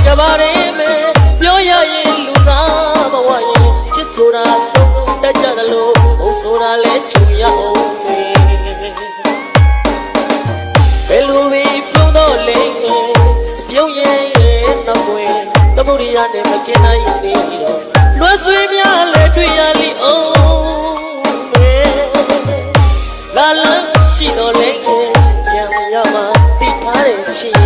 ကဘာရဲမဲပြောရရင်လူသားဘဝရင်ချစ်ဆိုတာဆုံးတတ်ကြတယ်လို့ဘုံဆိုတာလဲချူရအောင်ဘယ်လိုပဲပြုံးတော့လဲပြုံးရဲ့နောက်ွယ်သမုဒိယနဲ့မကင်းနိုင်သေးတော့လွှဲဆွေးများလဲတွေ့ရလိအောင်လာလန်းရှိတော့လဲပြန်ရမှာတိထားတဲ့ချစ်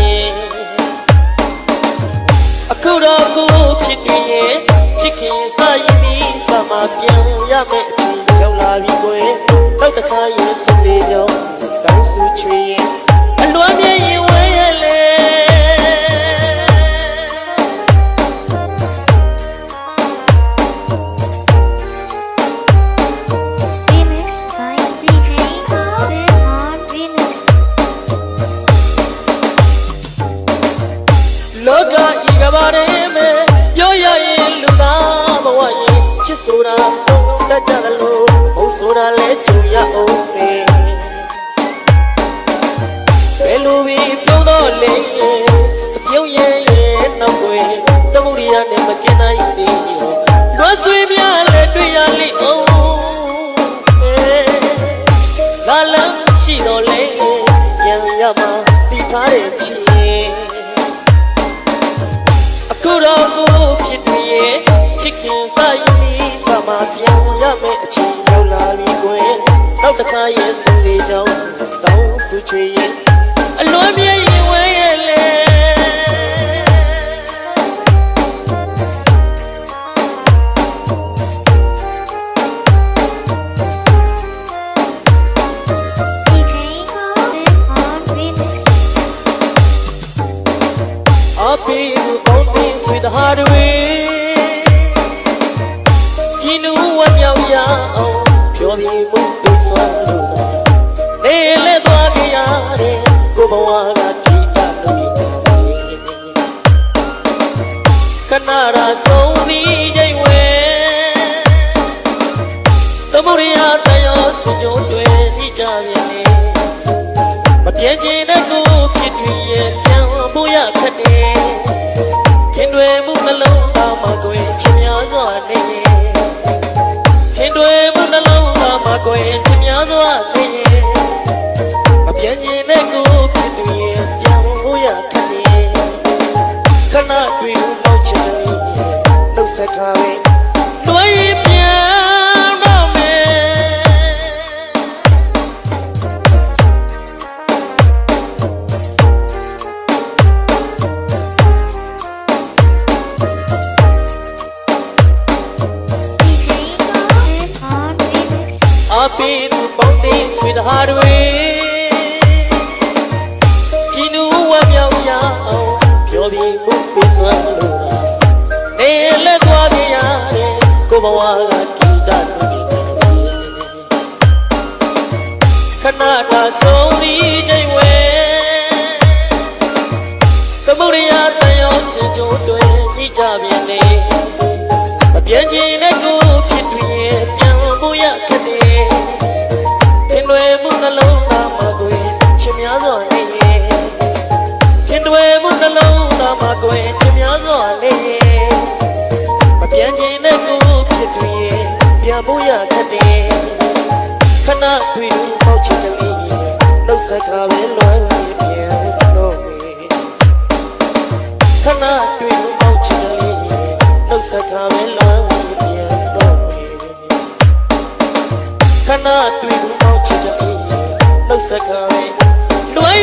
အခုတော့ကိုဖြစ်တွေ့ရဲ့ချစ်ခင်စာရင်ပြီးစာမပြန်ရမယ့်အချိန်ရောက်လာပြီကွယ်နောက်တစ်ခါရဲ့စနေကြောင်းကောင်းစုချွေရင်အလွမ်းမြင်ရင်ဝဲရလေ လောကဤကဘာရဲမဲပြောရရင်လူသားဘဝရင်ချစ်ဆိုတာဆုံးတတ်ကြတယ်လို့ဘုံဆိုတာလဲကြုံရအောင်ပဲဘယ်လိုပဲပြုံးတော့လဲပြုံးရဲ့နောက်ွယ်တမှုရိယနဲ့မကင်းနိုင်သေးဘူးလွှတ်ဆွေးများလဲတွေ့ရလိအောင်လာလန်းရှိတော့လဲပြန်ရမှာတိထားတဲ့ချစ်အခုတော့ကိုဖြစ်တွေ့ရဲ့ချစ်ခင်စာရင်ဒီစာမပြန်ရမယ့်အချိန်ရောက်လာပြီကွယ်နောက်တစ်ခါရဲ့စင်လေးကြောင်းတောင်းဆူချွေရဲ့အလွမ်းမြင်ရင်ဝဲရဲ့လေthe hard way ជីနူဝမြောက်ရအောင်ပြောပြမှုပြစွာလို့နေလဲသွားကြရတဲ့ကိုဘဝကကြည်တတ်လို့ခဏရာဆုံးပြီးချိန်ဝဲသမုဒိယတရားစကြုံတွေပြီးကြပြန်လေမပြင်းကျင်တဲ့ကိုဖြစ်တွေ့ရဲ့ပြန်ဖို့ရခက်တယ်ခင်တွေမှုနှလုံးသားမှာကိုယ်ချစ်များစွာနေခင်တွေမှုနှလုံးသားမှာကိုယ်ချစ်များစွာနေမပြင်းကျင်တဲ့ကိုဖြစ်သူရဲ့ပြန်ဖို့ရခက်တယ်ခဏတွေ့လို့မောက်ချင်တယ်နှုတ်ဆက်ခါပဲလွှဲပြန်တော့မယ်Be the bonding with the hard way ជីနူဝမြောက်ရအောင်ပြောပြမှုပြစွာလို့နေလဲသွားကြရတဲ့ကိုဘဝကကြည်တတ်လို့ခဏတာဆုံးပြီးချိန်ဝဲသမုဒိယတရားစင်ကြိုးတွေကြီးကြပြန်လေမပြင်းကျင်တဲ့ကိုဖြစ်တွေ့ရဲ့ပြန်ဖို့ရခက်တယ်ခင်တွေမှုနှလုံးသားမှာကိုယ်ချစ်များစွာနေခင်တွေမှုနှလုံးသားမှာကိုယ်ချစ်များစွာနေမပြန်ကျင်တဲ့ကိုဖြစ်တွေ့ရဲ့ပြန်ဖို့ရခက်တယ်ခဏတွေ့လို့ပေါက်ချစ်ကလေးနှုတ်ဆက်ခါပဲလွမ်းပြန်တော့မယ်ခဏတွေ့လို့ပေါက်ချစ်ကလေးနှုတ်ဆက်ခါပဲလွမ်းပြန်တော့မယ်ခဏတွေ့လို့ပေါက်ချစ်ကလေးနှုတ်ဆက်ခါပဲလွမ်း